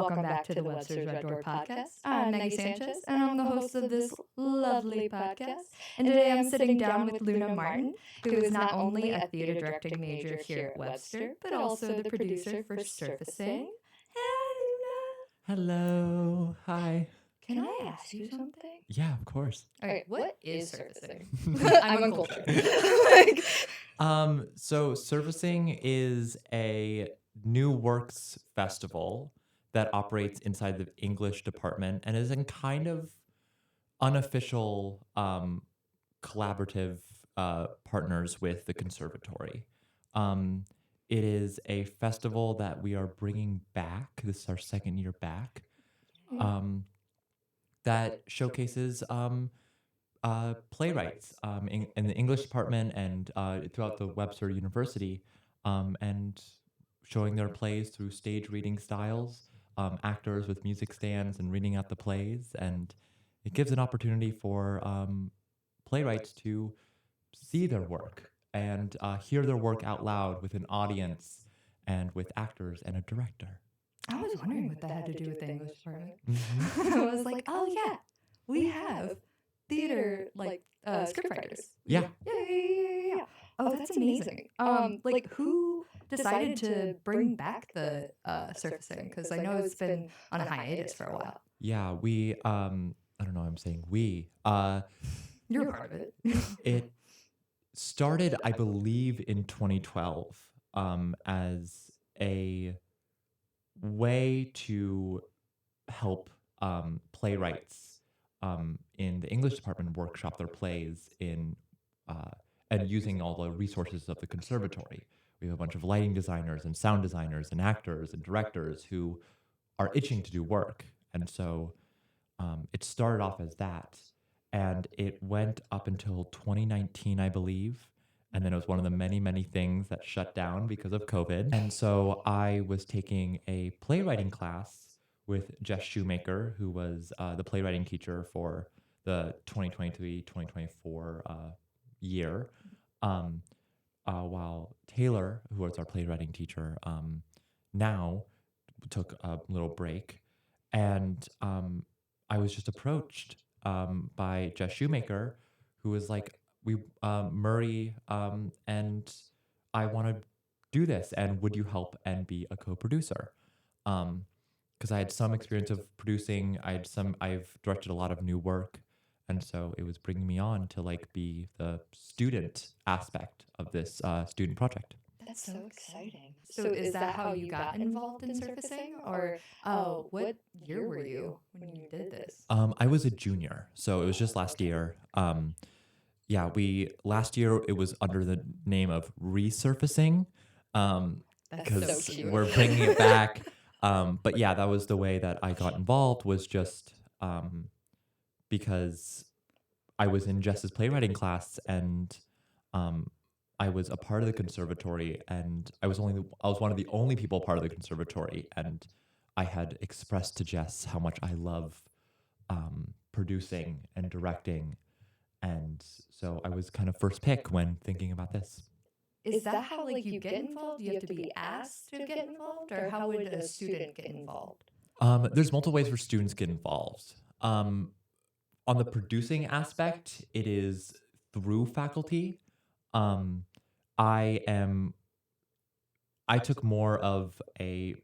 welcome back to the Webster's Red Door podcast. I'm Maggie Sanchez, and I'm the host of this lovely podcast. And today I'm sitting down with Luna Martin, who is not only a theater directing major here at Webster, but also the producer for Surfacing. Hi, Luna. Hello. Hi. Can I ask you something? Yeah, of course. All right, what is Surfacing? I'm uncultured. So Surfacing is a new works festival that operates inside the English department and is in kind of unofficial collaborative partners with the conservatory. It is a festival that we are bringing back. This is our second year back. That showcases playwrights in the English department and throughout the Webster University, and showing their plays through stage reading styles, actors with music stands and reading out the plays. And it gives an opportunity for playwrights to see their work and hear their work out loud with an audience and with actors and a director. I was wondering what that had to do with the English department. Mm-hmm. I was like, oh yeah, we have theater scriptwriters. Yeah. Yeah. Oh, that's amazing. Who decided to bring back the Surfacing? Because I know it's been on a hiatus for a while. Yeah, we. I don't know. I'm saying we. You're part of it. It started, I believe, in 2012 as a way to help playwrights in the English department workshop their plays in and using all the resources of the conservatory. We have a bunch of lighting designers and sound designers and actors and directors who are itching to do work. And so it started off as that. And it went up until 2019, I believe. And then it was one of the many, many things that shut down because of COVID. And so I was taking a playwriting class with Jess Shoemaker, who was the playwriting teacher for the 2023-2024 year, while Taylor, who was our playwriting teacher, now took a little break. And I was just approached by Jess Shoemaker, who was like, Murray and I want to do this, and would you help and be a co-producer? Because I had some experience of producing. I've directed a lot of new work, and so it was bringing me on to be the student aspect of this student project. That's so exciting. So is that how you got involved in Surfacing? Or what year were you when you did this? I was a junior, so it was just last year. Last year it was under the name of Resurfacing, because so cute. we're bringing it back. But yeah, that was the way that I got involved, was just because I was in Jess's playwriting class, and I was a part of the conservatory, and I was one of the only people part of the conservatory, and I had expressed to Jess how much I love producing and directing, and so I was kind of first pick when thinking about this. Is that how you get involved? You have to be asked to get involved, or how would a student get involved? There's multiple ways for students to get involved. On the producing aspect, it is through faculty. I took more of a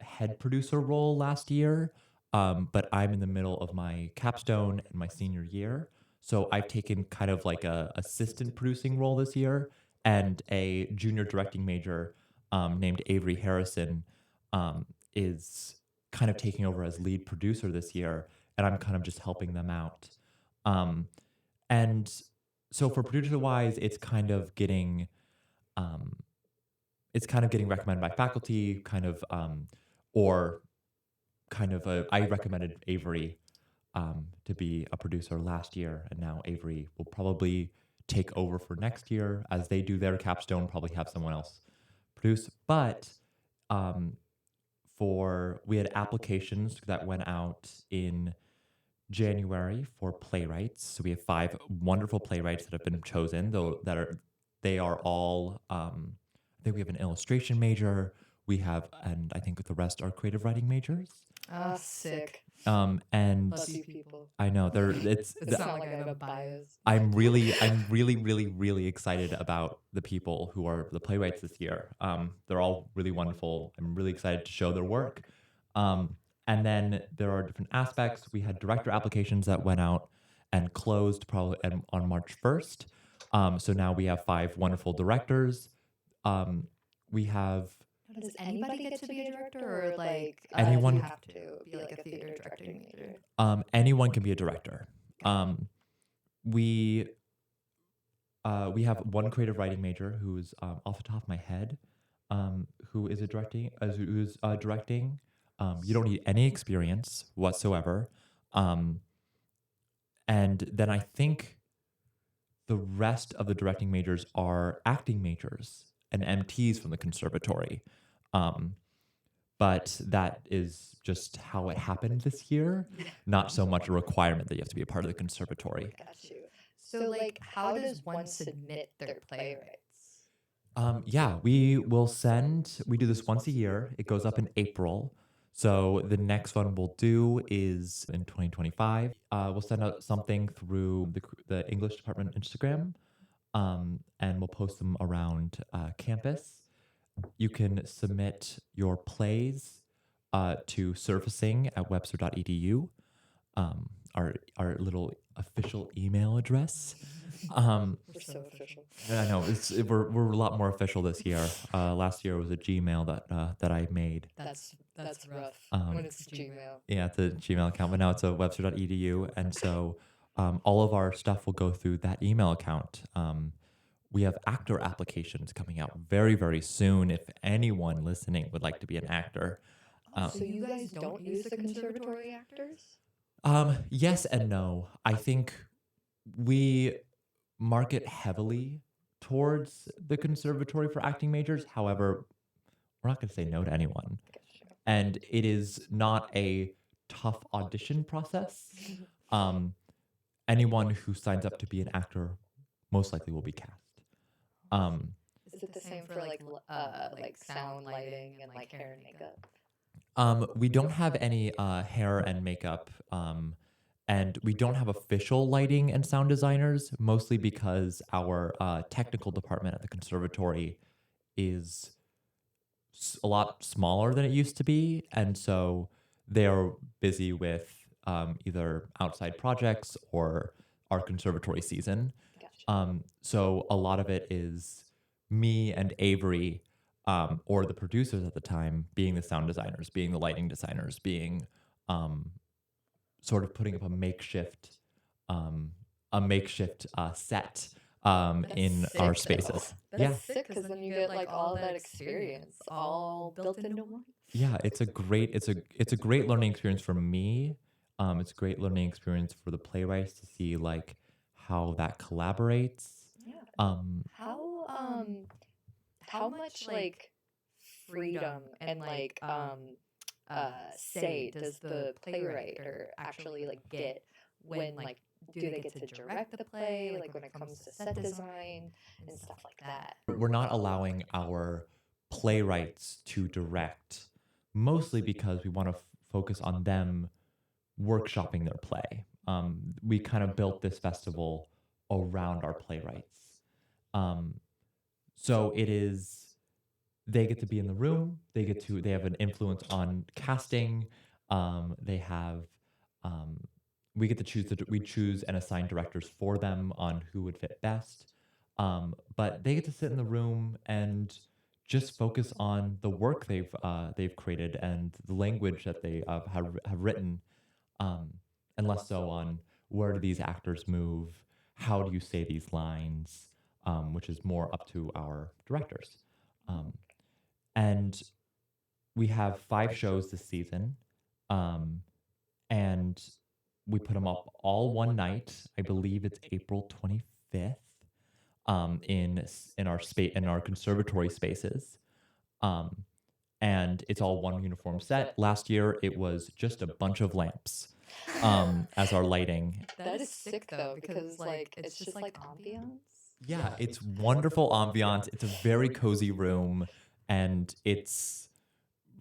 head producer role last year, but I'm in the middle of my capstone and my senior year. So I've taken kind of a assistant producing role this year, and a junior directing major named Avery Harrison is kind of taking over as lead producer this year, and I'm kind of just helping them out. And so for producer-wise, it's kind of getting recommended by faculty, I recommended Avery to be a producer last year, and now Avery will probably take over for next year as they do their capstone, probably have someone else produce. But we had applications that went out in January for playwrights. So we have 5 wonderful playwrights that have been chosen, though they are all I think we have an illustration major, we have, and I think the rest are creative writing majors. Sick. And Love you people. I know It's not like I have a bias. I'm really excited about the people who are the playwrights this year. They're all really wonderful. I'm really excited to show their work. And then there are different aspects. We had director applications that went out and closed probably on March 1st. So now we have 5 wonderful directors. We have Does anybody get to be a director, or like anyone you have to be like a theater directing major? anyone can be a director. We have one creative writing major who's off the top of my head, who is directing. You don't need any experience whatsoever. And then I think the rest of the directing majors are acting majors and MTs from the conservatory. But that is just how it happened this year, not so much a requirement that you have to be a part of the conservatory. Got you. So, like, how does one submit their playwrights? Yeah, we do this once a year. It goes up in April. So the next one we'll do is in 2025. We'll send out something through the English department Instagram, and we'll post them around campus. You can submit your plays to surfacing@webster.edu, our little official email address. We're so official. I know we're a lot more official this year. Last year was a Gmail that I made. That's rough when it's Gmail. Yeah, it's a Gmail account, but now it's a webster.edu, and so all of our stuff will go through that email account. We have actor applications coming out very soon. If anyone listening would like to be an actor, so you guys don't use the conservatory actors? Yes and no. I think we market heavily towards the conservatory for acting majors. However, we're not going to say no to anyone. And it is not a tough audition process. Anyone who signs up to be an actor most likely will be cast. Is it the same for like sound, lighting, and like hair and makeup? We don't have any hair and makeup, and we don't have official lighting and sound designers, mostly because our technical department at the conservatory is a lot smaller than it used to be, and so they're busy with either outside projects or our conservatory season. Gotcha. So a lot of it is me and Avery, or the producers at the time, being the sound designers, being the lighting designers, being sort of putting up a makeshift set in our spaces. That's sick, because then you get like all that experience all built into one. Yeah, it's a great learning experience for me. It's a great learning experience for the playwrights to see like how that collaborates. Yeah. How much like freedom and like say does the playwright or actually like get when like do they get to direct the play, like when it comes to set design and stuff like that? We're not allowing our playwrights to direct, mostly because we want to focus on them workshopping their play. We kind of built this festival around our playwrights. So it is, they get to be in the room. They have an influence on casting. They have, we get to choose and assign directors for them on who would fit best. But they get to sit in the room and just focus on the work they've created and the language that they have written, and less so on where do these actors move, how do you say these lines, which is more up to our directors. And we have 5 shows this season, and we put them up all one night. I believe it's April 25th, in our conservatory spaces, and it's all one uniform set. Last year it was just a bunch of lamps as our lighting. That is sick though, because like it's just like ambiance. Yeah, it's wonderful ambiance. It's a very cozy room, and it's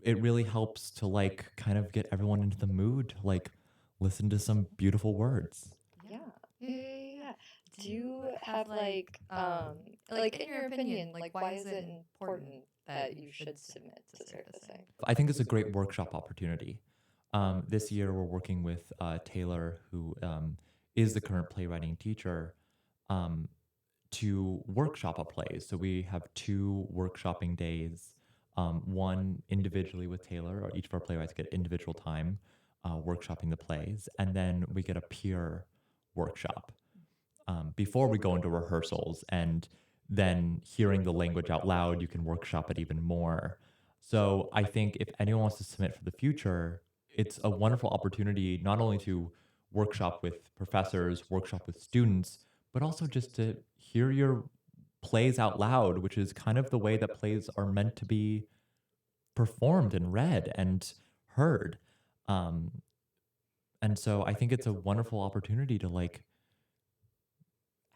it really helps to like kind of get everyone into the mood to like listen to some beautiful words. Yeah. Yeah. Do you have like in your opinion, like why is it important that you should submit to surfacing? I think it's a great workshop opportunity. This year, we're working with Taylor, who is the current playwriting teacher, um, to workshop a play. So we have 2 workshopping days, one individually with Taylor, or each of our playwrights get individual time workshopping the plays, and then we get a peer workshop before we go into rehearsals, and then hearing the language out loud, you can workshop it even more. So I think if anyone wants to submit for the future, it's a wonderful opportunity not only to workshop with professors, workshop with students, but also just to hear your plays out loud, which is kind of the way that plays are meant to be performed and read and heard. Um, and so I think it's a wonderful opportunity to like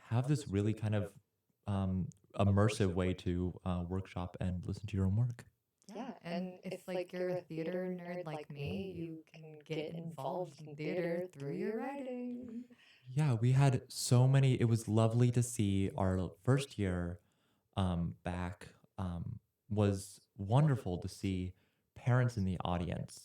have this really kind of um, immersive way to workshop and listen to your own work. Yeah, and if like you're a theater nerd like me, you can get involved in theater through your writing. Yeah, we had so many. It was lovely to see our first year back. Was wonderful to see parents in the audience,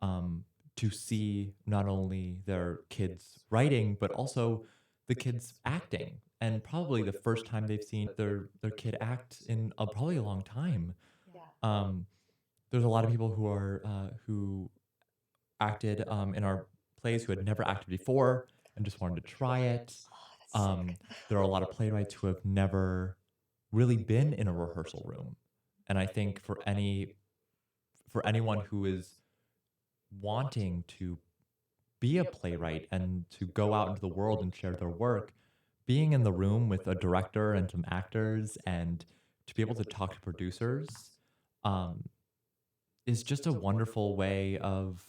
um, to see not only their kids writing, but also the kids acting. And probably the first time they've seen their kid act in probably a long time. Yeah. There's a lot of people who acted in our plays who had never acted before and just wanted to try it. There are a lot of playwrights who have never really been in a rehearsal room, and I think for anyone who is wanting to be a playwright and to go out into the world and share their work, being in the room with a director and some actors and to be able to talk to producers um, is just a wonderful way of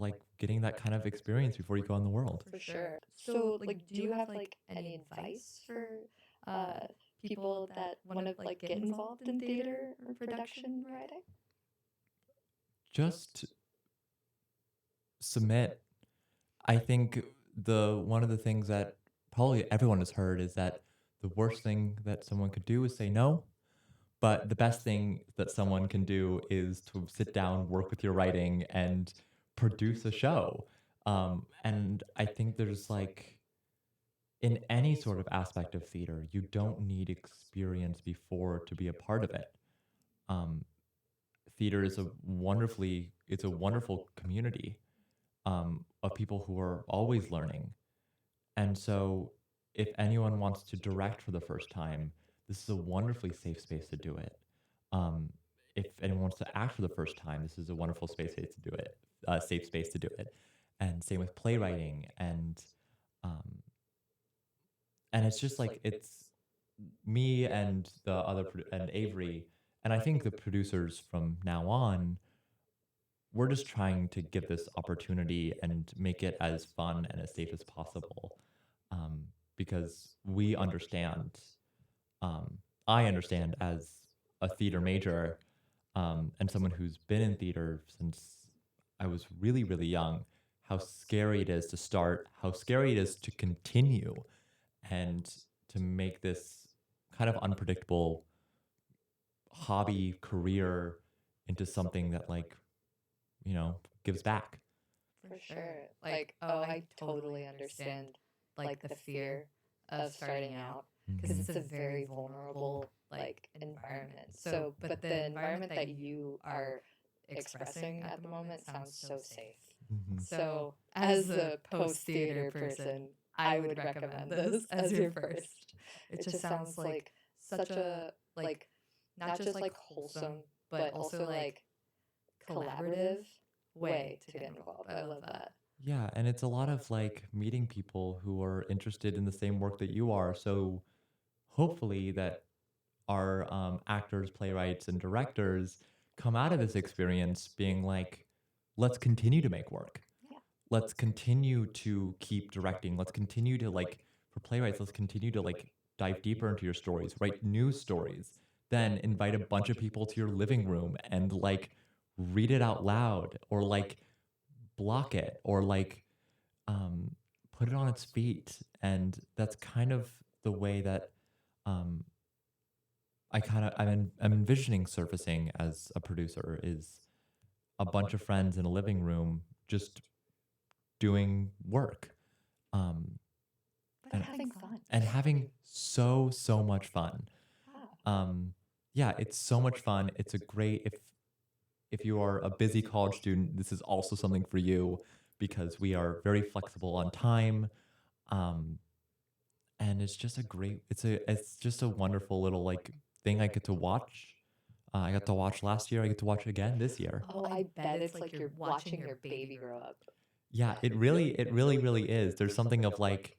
like getting that kind of experience before you go in the world. For sure. So, like, do you have like any advice for uh people that want to like get involved in theater or production writing? Just submit. I think the one of the things that probably everyone has heard is that the worst thing that someone could do is say no. But the best thing that someone can do is to sit down, work with your writing, and produce a show. And I think there's like, in any sort of aspect of theater, you don't need experience before to be a part of it. Um, Theater is it's a wonderful community of people who are always learning. And so if anyone wants to direct for the first time, this is a wonderfully safe space to do it. Um, if anyone wants to act for the first time, this is a wonderful safe space to do it. And same with playwriting, um, and it's just like it's me and and Avery, and I think the producers from now on, we're just trying to give this opportunity and make it as fun and as safe as possible, because we understand. I understand as a theater major and someone who's been in theater since I was really, really young, how scary it is to start, how scary it is to continue, and to make this kind of unpredictable hobby career into something that, like, gives back. For sure. Like, oh, I totally understand like the fear of starting out because it's a very vulnerable like environment. So, but the environment that you are expressing at the moment sounds so safe. So, as a post theater person, I would recommend this as your first. It just sounds like such a like not just like wholesome, but also like collaborative way to get involved. I love that. Yeah, and it's a lot of like meeting people who are interested in the same work that you are. So hopefully that our actors, playwrights, and directors come out of this experience being like, let's continue to make work. Yeah. Let's continue to keep directing. Let's continue to like, for playwrights, let's continue to like dive deeper into your stories, write new stories then invite a bunch of people to your living room and like read it out loud, or like block it, or like put it on its feet. And that's kind of the way that um, I'm envisioning surfacing as a producer, is a bunch of friends in a living room just doing work, um, But having fun. and having so much fun. Yeah, it's so much fun. It's a great, if you are a busy college student, this is also something for you, because we are very flexible on time. Um, and it's just a great, it's just a wonderful little like thing I get to watch. I got to watch last year. I get to watch again this year. Oh, I bet it's like you're watching your baby grow up. Yeah, it really is. There's something of like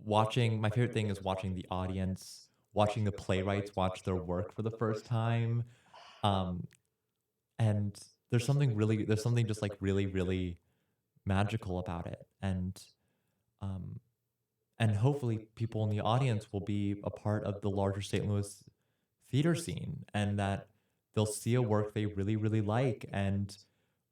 watching. My favorite thing is watching the audience, watching the playwrights watch their work for the first time. Um, and there's something just like really magical about it. Um, and hopefully people in the audience will be a part of the larger St. Louis theater scene, and that they'll see a work they really like and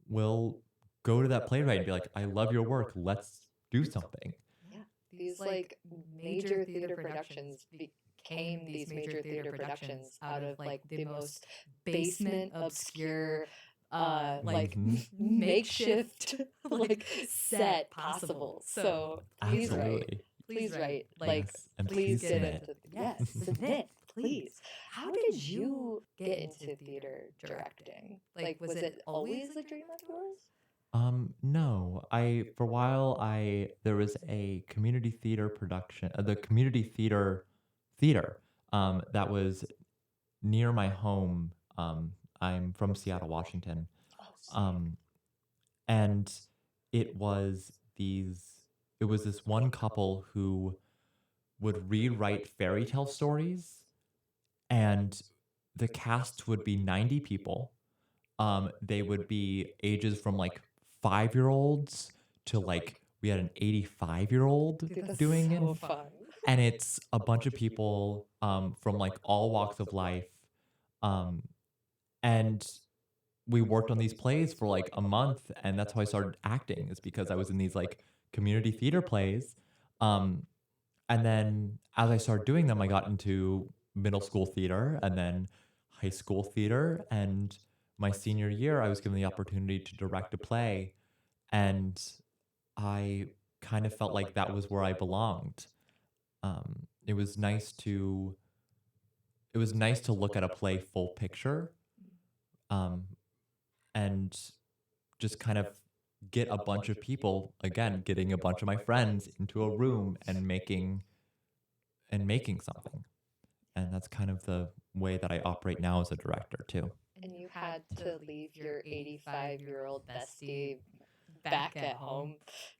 will go to that playwright and be like, I love your work, let's do something. Yeah. These like major theater productions became these major theater productions out of like the most basement, obscure, like makeshift like set possible. So please write. Absolutely. Please write. Like Yes, and please please get submit. into yes, submit, please. How did you get into theater directing? Like was it always a dream of yours? No. For a while, there was a community theater production, the community theater, that was near my home. I'm from Seattle, Washington. Um, and it was this one couple who would rewrite fairy tale stories, and the cast would be 90 people. They would be ages from like 5-year-olds to like, we had an 85-year-old Dude, that's doing so it. fun. And it's a bunch of people from like all walks of life. Um, and we worked on these plays for like a month, and that's how I started acting, is because I was in these like community theater plays. Um, and then as I started doing them, I got into middle school theater and then high school theater. And my senior year, I was given the opportunity to direct a play. And I kind of felt like that was where I belonged. It was nice to look at a play full picture, um, and just kind of get a bunch of people, again, getting a bunch of my friends into a room and making something. And that's kind of the way that I operate now as a director too. And you had to leave your 85-year-old bestie back at home.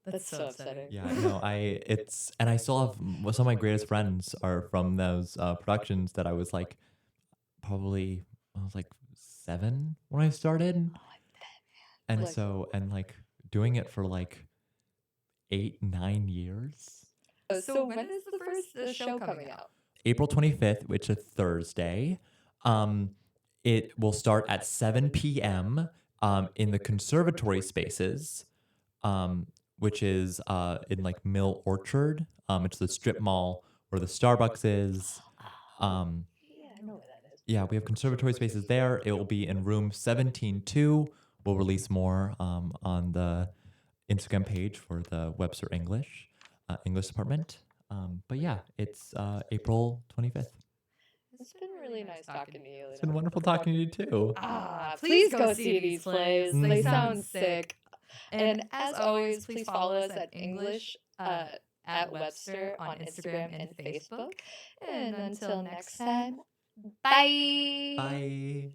That's so upsetting. Yeah, no, and I still have, some of my greatest friends are from those productions that I was like, probably, I was like 7 when I started. Oh, I bet, man. And like doing it for like 8-9 years. So when is the first show coming out? April 25th, which is a Thursday. It will start at 7 p.m. In the conservatory spaces, which is in like Mill Orchard. It's the strip mall where the Starbucks is. Yeah, I know where that is. Yeah, we have conservatory spaces there. It will be in room 17-2. We'll release more on the Instagram page for the Webster English department. But yeah, it's April 25th. It's been really nice talking to you. It's been wonderful talking to you too. Please go see these plays. They sound sick. And as always, please follow us at English at Webster on Instagram and Facebook. And until next time, bye. Bye.